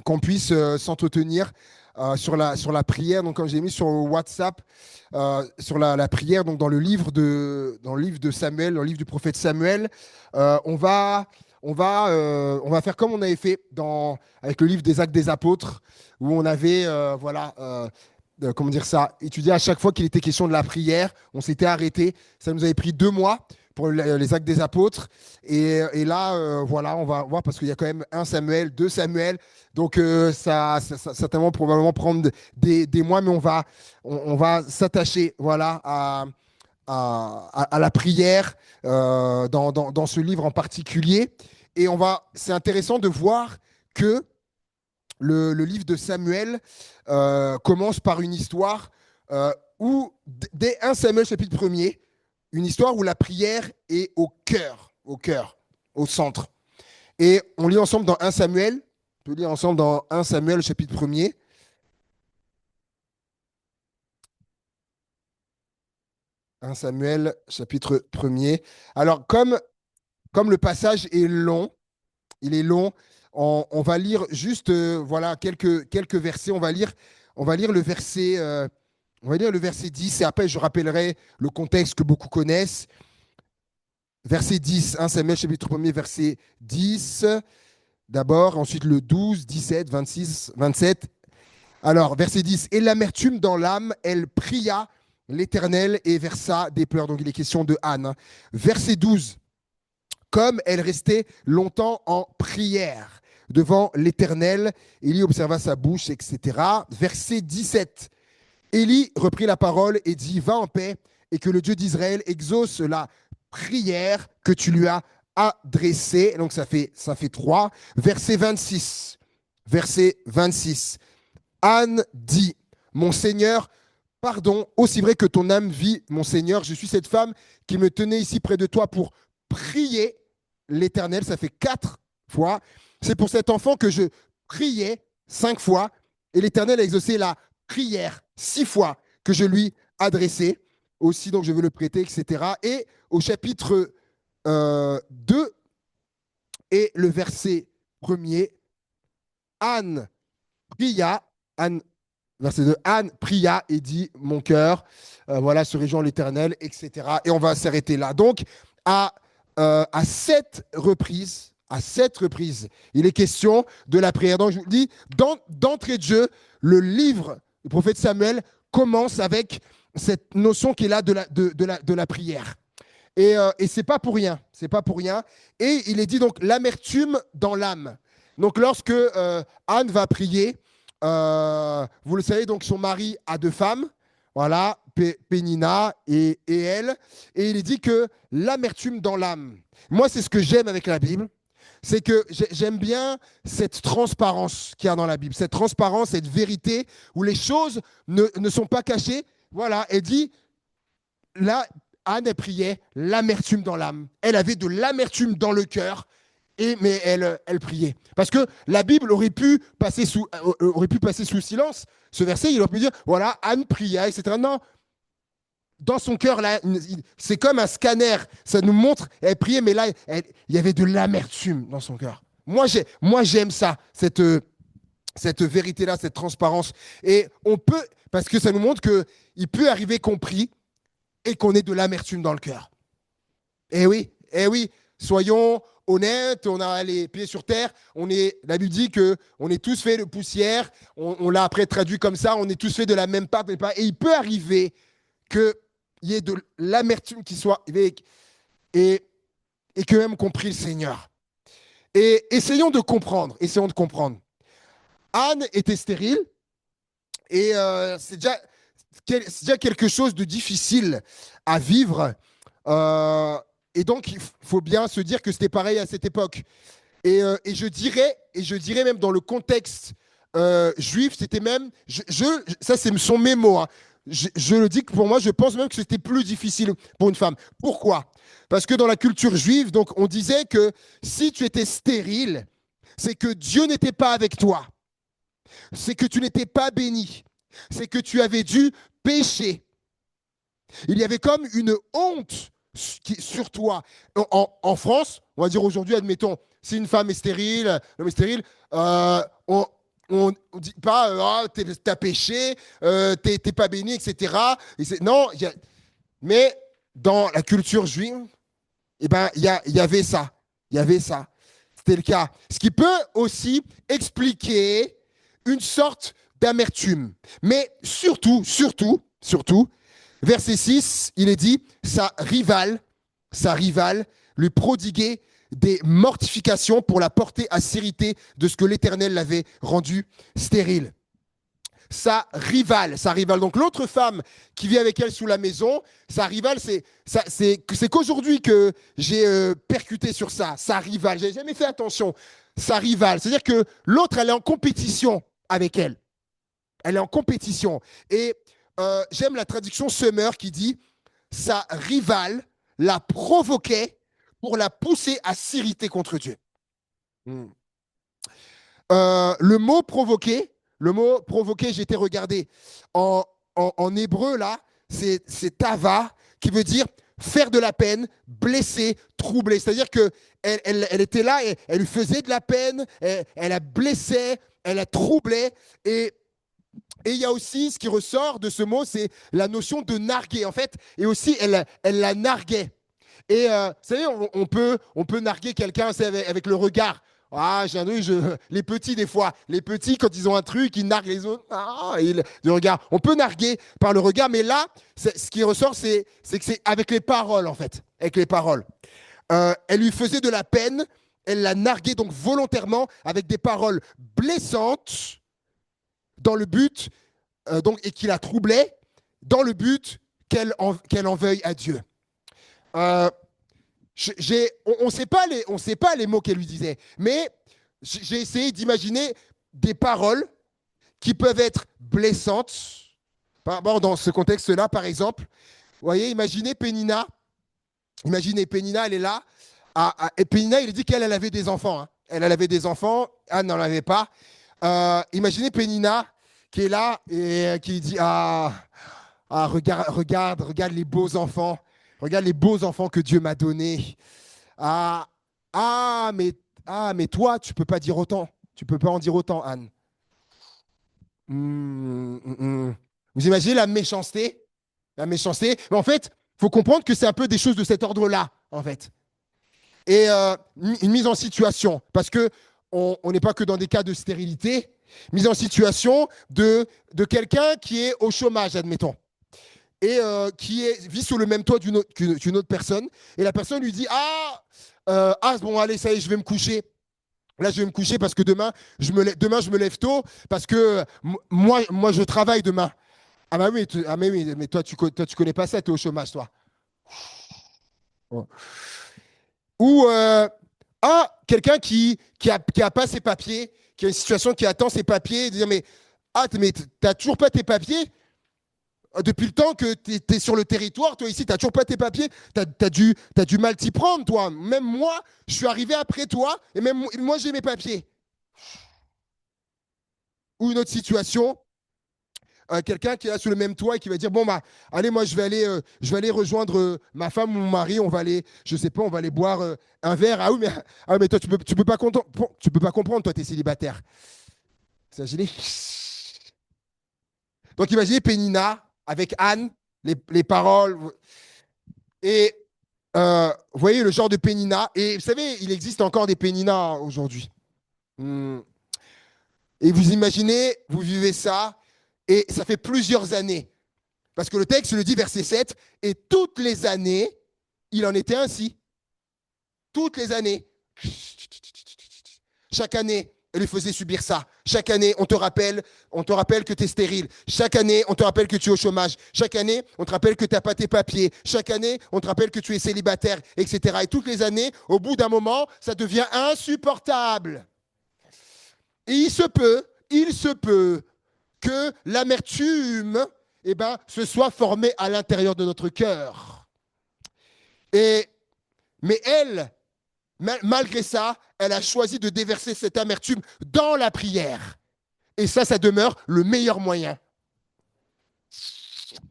qu'on puisse s'entretenir sur la prière. Donc, comme j'ai mis sur WhatsApp, sur la prière, donc dans le livre de Samuel, dans le livre du prophète Samuel, on va, on va faire comme on avait fait avec le livre des Actes des Apôtres, où on avait, comment dire ça, étudié à chaque fois qu'il était question de la prière. On s'était arrêté. Ça nous avait pris 2 mois pour les Actes des Apôtres. Et là, voilà, on va voir parce qu'il y a quand même un Samuel, 2 Samuel. Donc, ça certainement probablement prendre des mois, mais on va s'attacher voilà, à la prière dans ce livre en particulier. Et c'est intéressant de voir que le livre de Samuel commence par une histoire où, dès 1 Samuel chapitre 1er, une histoire où la prière est au cœur, au centre. Et on lit ensemble dans 1 Samuel, on peut lire ensemble dans 1 Samuel chapitre 1er. 1 Samuel chapitre 1er. Alors, comme le passage est long, il est long, on va lire juste voilà, quelques versets. On va lire le verset, on va lire le verset 10 et après je rappellerai le contexte que beaucoup connaissent. Verset 10, 1 Samuel chapitre 1er, verset 10 d'abord, ensuite le 12, 17, 26, 27. Alors, verset 10, et l'amertume dans l'âme, elle pria l'Éternel et versa des pleurs. Donc, il est question de Anne. Verset 12, comme elle restait longtemps en prière devant l'Éternel, Élie observa sa bouche, etc. Verset 17, Élie reprit la parole et dit, va en paix et que le Dieu d'Israël exauce la prière que tu lui as adressée. Donc ça fait 3. Verset 26. Verset 26. Anne dit, mon Seigneur, pardon, aussi vrai que ton âme vit, mon Seigneur, je suis cette femme qui me tenait ici près de toi pour prier l'Éternel. Ça fait 4 fois. C'est pour cet enfant que je priais 5 fois et l'Éternel a exaucé la prière 6 fois que je lui adressais. Aussi, donc je veux le prêter, etc. Et au chapitre 2 et le verset 1er, Anne pria, Anne, verset 2, Anne pria et dit, mon cœur, voilà, se réjouit en l'Éternel, etc. Et on va s'arrêter là. Donc, à 7 reprises, il est question de la prière. Donc, je vous dis, d'entrée de jeu, le livre du prophète Samuel commence avec cette notion qui est là de la prière. Et c'est pas pour rien, c'est pas pour rien. Et il est dit donc l'amertume dans l'âme. Donc lorsque Anne va prier, vous le savez, donc son mari a 2 femmes, voilà, Pénina et elle. Et il est dit que l'amertume dans l'âme. Moi, c'est ce que j'aime avec la Bible, c'est que j'aime bien cette transparence qu'il y a dans la Bible, cette transparence, cette vérité où les choses ne sont pas cachées. Voilà, elle dit, là, Anne, elle priait l'amertume dans l'âme. Elle avait de l'amertume dans le cœur, mais elle priait. Parce que la Bible aurait pu passer sous silence ce verset. Il aurait pu dire, voilà, Anne pria, etc. Non, dans son cœur, là, c'est comme un scanner. Ça nous montre, elle priait, mais là, il y avait de l'amertume dans son cœur. Moi, j'aime ça, cette vérité-là, cette transparence. Et on peut, parce que ça nous montre qu'il peut arriver qu'on prie et qu'on ait de l'amertume dans le cœur. Eh oui, soyons honnêtes, on a les pieds sur terre, la Bible dit qu'on est tous faits de poussière, on l'a après traduit comme ça, on est tous faits de la même pâte, et il peut arriver qu'il y ait de l'amertume qui soit, et que même qu'on prie le Seigneur. Et essayons de comprendre. Anne était stérile, et c'est déjà quelque chose de difficile à vivre. Et donc, il faut bien se dire que c'était pareil à cette époque. Et je dirais même dans le contexte juif, c'était même, ça c'est sont mes mots, hein. Je le dis que pour moi, je pense même que c'était plus difficile pour une femme. Pourquoi? Parce que dans la culture juive, donc, on disait que si tu étais stérile, c'est que Dieu n'était pas avec toi. C'est que tu n'étais pas béni. C'est que tu avais dû pécher. Il y avait comme une honte sur toi. En France, on va dire aujourd'hui, admettons, si une femme est stérile, l'homme est stérile, On dit pas, ah, t'as péché, t'es pas béni, etc. Non, mais dans la culture juive, eh ben, il y avait ça. Il y avait ça. C'était le cas. Ce qui peut aussi expliquer une sorte d'amertume. Mais surtout, verset 6, il est dit, sa rivale lui prodiguait des mortifications pour la porter à sérité de ce que l'Éternel l'avait rendu stérile. Sa rivale. Donc l'autre femme qui vit avec elle sous la maison, sa rivale, c'est qu'aujourd'hui que j'ai percuté sur ça. Sa rivale, j'ai jamais fait attention. Sa rivale, c'est-à-dire que l'autre, elle est en compétition avec elle. Elle est en compétition. Et j'aime la traduction Summer qui dit sa rivale la provoquait pour la pousser à s'irriter contre Dieu. Hmm. Le mot provoquer, j'ai été regardé en hébreu là, c'est tava qui veut dire faire de la peine, blesser, troubler. C'est-à-dire que elle était là et elle lui faisait de la peine, elle la blessait, elle la troublait. Et il y a aussi ce qui ressort de ce mot, c'est la notion de narguer en fait. Et aussi elle la narguait. Et vous savez, on peut narguer quelqu'un avec le regard. Ah, les petits, des fois. Les petits, quand ils ont un truc, ils narguent les autres. Ah, le regard. On peut narguer par le regard, mais là, ce qui ressort, c'est que c'est avec les paroles, en fait. Avec les paroles. Elle lui faisait de la peine. Elle la narguait donc volontairement avec des paroles blessantes dans le but, et qui la troublait, dans le but qu'elle en veuille à Dieu. Euh, on ne sait pas les mots qu'elle lui disait, mais j'ai essayé d'imaginer des paroles qui peuvent être blessantes. Dans ce contexte-là, par exemple, vous voyez, imaginez Pénina, elle est là, et Pénina, il dit qu'elle avait des enfants. Hein. Elle avait des enfants, Anne n'en avait pas. Imaginez Pénina qui est là et qui dit regarde les beaux enfants. Regarde les beaux enfants que Dieu m'a donnés. Ah, mais toi, tu peux pas dire autant. Tu peux pas en dire autant, Anne. Vous imaginez la méchanceté? La méchanceté. Mais en fait, il faut comprendre que c'est un peu des choses de cet ordre-là, en fait. Et une mise en situation, parce que on n'est pas que dans des cas de stérilité, mise en situation de quelqu'un qui est au chômage, admettons, et vit sous le même toit qu'une autre personne, et la personne lui dit bon, allez, ça y est, je vais me coucher. Là, je vais me coucher parce que demain, je me lève tôt, parce que moi, je travaille demain. Ah bah oui, mais toi, tu connais pas ça, tu es au chômage, toi. Oh. Ou quelqu'un qui a pas ses papiers, qui a une situation qui attend ses papiers, de dire mais t'as toujours pas tes papiers depuis le temps que tu es sur le territoire, toi ici, tu n'as toujours pas tes papiers, t'as du mal t'y prendre, toi. Même moi, je suis arrivé après toi, et même moi, j'ai mes papiers. Ou une autre situation, quelqu'un qui est là sous le même toit et qui va dire bon bah allez, moi je vais aller rejoindre ma femme ou mon mari, on va aller, je sais pas, on va aller boire un verre. Mais toi tu peux pas comprendre, toi tu es célibataire. C'est gêné. Donc imaginez Pénina avec Anne, les paroles. Et vous voyez le genre de Pénina. Et vous savez, il existe encore des Péninas aujourd'hui. Et vous imaginez, vous vivez ça, et ça fait plusieurs années. Parce que le texte le dit, verset 7, et toutes les années, il en était ainsi. Toutes les années. Chaque année, elle lui faisait subir ça. Chaque année, on te rappelle que tu es stérile. Chaque année, on te rappelle que tu es au chômage. Chaque année, on te rappelle que tu n'as pas tes papiers. Chaque année, on te rappelle que tu es célibataire, etc. Et toutes les années, au bout d'un moment, ça devient insupportable. Et il se peut que l'amertume se soit formée à l'intérieur de notre cœur. Mais elle, malgré ça, elle a choisi de déverser cette amertume dans la prière. Et ça demeure le meilleur moyen.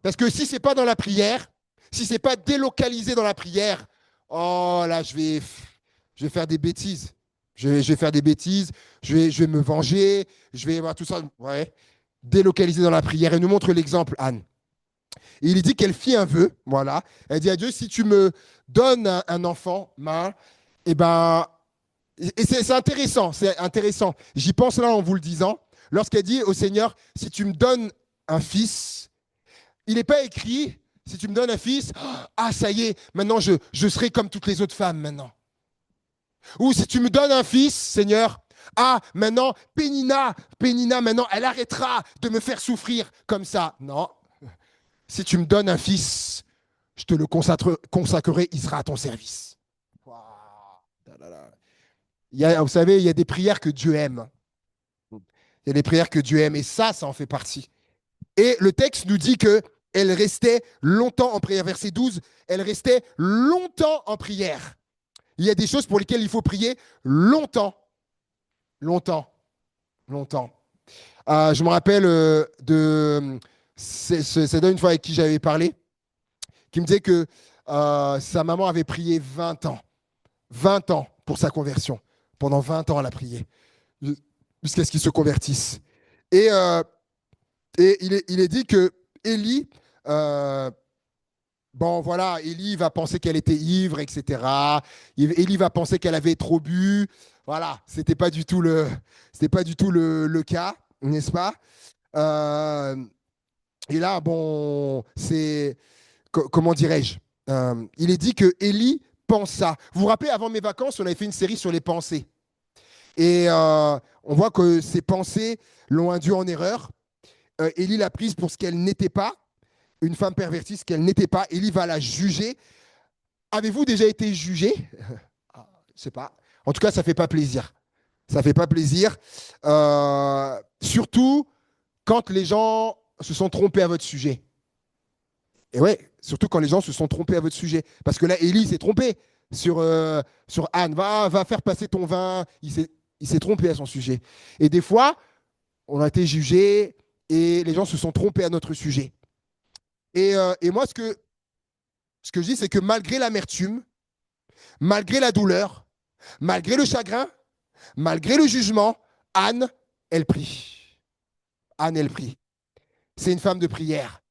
Parce que si ce n'est pas dans la prière, si ce n'est pas délocalisé dans la prière, oh là, je vais faire des bêtises. Je vais faire des bêtises, je vais me venger, je vais avoir tout ça. Ouais. Délocalisé dans la prière. Elle nous montre l'exemple, Anne. Et il dit qu'elle fit un vœu, voilà. Elle dit à Dieu, si tu me donnes un enfant, eh ben, et c'est intéressant, c'est intéressant. J'y pense là en vous le disant. Lorsqu'elle dit au Seigneur, si tu me donnes un fils, il n'est pas écrit, si tu me donnes un fils, ah ça y est, maintenant je serai comme toutes les autres femmes maintenant. Ou si tu me donnes un fils, Seigneur, ah maintenant, Pénina, maintenant, elle arrêtera de me faire souffrir comme ça. Non, si tu me donnes un fils, je te le consacrerai, il sera à ton service. Wow. Vous savez, il y a des prières que Dieu aime. Il y a des prières que Dieu aime, et ça en fait partie. Et le texte nous dit que elle restait longtemps en prière. Verset 12, elle restait longtemps en prière. Il y a des choses pour lesquelles il faut prier longtemps. Longtemps. Longtemps. Je me rappelle c'est une fois avec qui j'avais parlé, qui me disait que sa maman avait prié 20 ans. 20 ans pour sa conversion. Pendant 20 ans, elle a prié. Jusqu'à ce qu'il se convertisse. Et, il est dit que Élie, bon voilà, Élie va penser qu'elle était ivre, etc. Élie va penser qu'elle avait trop bu. Voilà, c'était pas du tout le cas, n'est-ce pas? Euh, et là, bon, comment dirais-je? Il est dit que Élie pensa. Vous vous rappelez, avant mes vacances, on avait fait une série sur les pensées. Et on voit que ses pensées l'ont induit en erreur. Élie l'a prise pour ce qu'elle n'était pas, une femme pervertie, ce qu'elle n'était pas. Élie va la juger. Avez-vous déjà été jugé? Je ne sais pas. En tout cas, ça ne fait pas plaisir. Ça ne fait pas plaisir. Surtout quand les gens se sont trompés à votre sujet. Et ouais, surtout quand les gens se sont trompés à votre sujet. Parce que là, Élie s'est trompé sur Anne. Va faire passer ton vin. Il s'est trompé à son sujet. Et des fois, on a été jugé et les gens se sont trompés à notre sujet. Et moi, ce que je dis, c'est que malgré l'amertume, malgré la douleur, malgré le chagrin, malgré le jugement, Anne, elle prie. Anne, elle prie. C'est une femme de prière.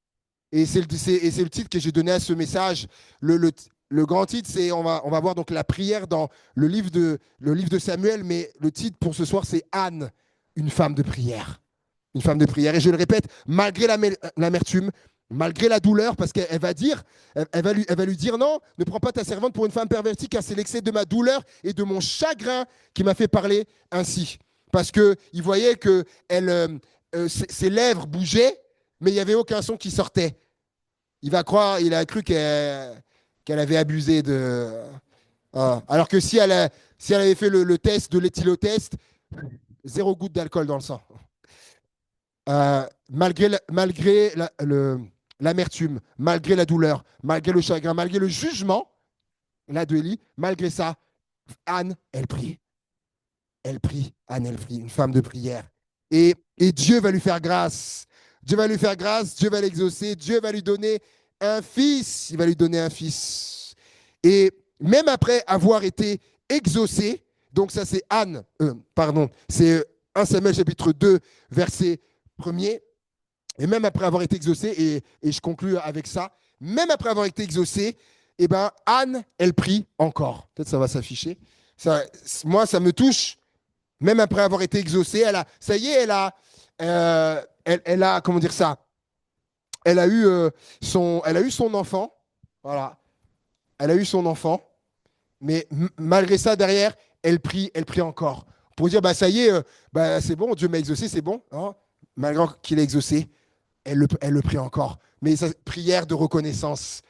Et c'est le titre que j'ai donné à ce message. Le grand titre, c'est on va voir donc la prière dans le livre de Samuel, mais le titre pour ce soir, c'est Anne, une femme de prière. Une femme de prière. Et je le répète, malgré l'amertume, malgré la douleur, parce qu'elle va dire, elle va lui dire non, ne prends pas ta servante pour une femme pervertie, car c'est l'excès de ma douleur et de mon chagrin qui m'a fait parler ainsi. Parce qu'il voyait que ses lèvres bougeaient, mais il n'y avait aucun son qui sortait. Il a cru qu'elle avait abusé de. Alors que si elle avait fait le test de l'éthylotest, 0 goutte d'alcool dans le sang. Malgré l'amertume, malgré la douleur, malgré le chagrin, malgré le jugement, là de Élie, malgré ça, Anne, elle prie. Elle prie, Anne, elle prie, une femme de prière. Et Dieu va lui faire grâce. Dieu va lui faire grâce, Dieu va l'exaucer, Dieu va lui donner un fils. Il va lui donner un fils. Et même après avoir été exaucé, donc ça c'est c'est 1 Samuel chapitre 2, verset 1er. Et même après avoir été exaucé, et je conclue avec ça, même après avoir été exaucé, eh ben, Anne, elle prie encore. Peut-être ça va s'afficher. Moi, ça me touche. Même après avoir été exaucée, ça y est, elle a, comment dire ça? Elle a eu son enfant. Voilà. Elle a eu son enfant. Mais malgré ça, derrière, elle prie encore. Pour dire, bah, ça y est, c'est bon, Dieu m'a exaucé, c'est bon. Hein, malgré qu'il ait exaucé, elle le prie encore. Mais sa prière de reconnaissance,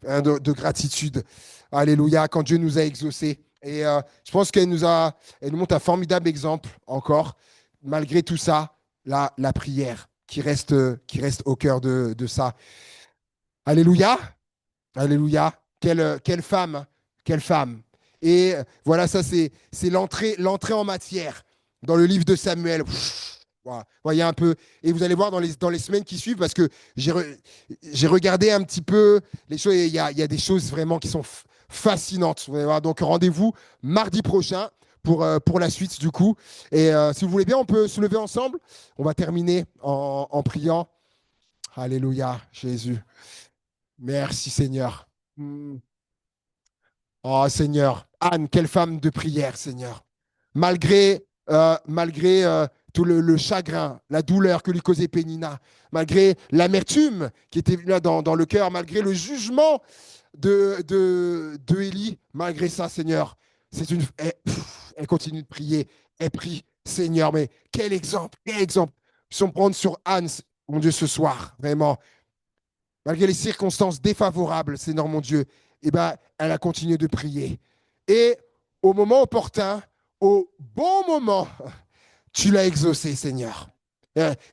hein, de gratitude. Alléluia, quand Dieu nous a exaucés. Et je pense elle nous montre un formidable exemple encore, malgré tout ça, la prière qui reste au cœur de ça. Alléluia, alléluia. Quelle femme, hein, quelle femme. Et voilà, ça c'est l'entrée en matière dans le livre de Samuel. Voilà, voyez un peu. Et vous allez voir dans les semaines qui suivent, parce que j'ai regardé un petit peu les choses. Il y a des choses vraiment qui sont fascinantes. Vous allez voir. Donc rendez-vous mardi prochain pour la suite du coup. Et si vous voulez bien, on peut se lever ensemble. On va terminer en priant. Alléluia, Jésus. Merci Seigneur. Hmm. Oh Seigneur, Anne, quelle femme de prière, Seigneur. Malgré tout le chagrin, la douleur que lui causait Pénina, malgré l'amertume qui était là dans le cœur, malgré le jugement de Élie, malgré ça, Seigneur, elle continue de prier. Elle prie, Seigneur, mais quel exemple. Si on prend sur Anne, mon Dieu, ce soir, vraiment, malgré les circonstances défavorables, Seigneur mon Dieu, eh ben, elle a continué de prier. Et au moment opportun, au bon moment, tu l'as exaucé, Seigneur.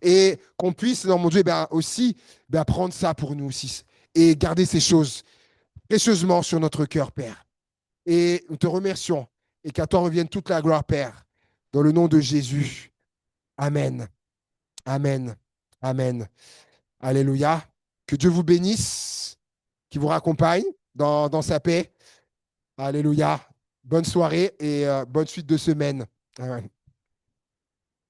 Et qu'on puisse, Seigneur mon Dieu, eh ben, aussi prendre ça pour nous aussi et garder ces choses précieusement sur notre cœur, Père. Et nous te remercions et qu'à toi revienne toute la gloire, Père, dans le nom de Jésus. Amen. Amen. Amen. Alléluia. Que Dieu vous bénisse, qui vous raccompagne dans sa paix. Alléluia. Bonne soirée et bonne suite de semaine. Amen.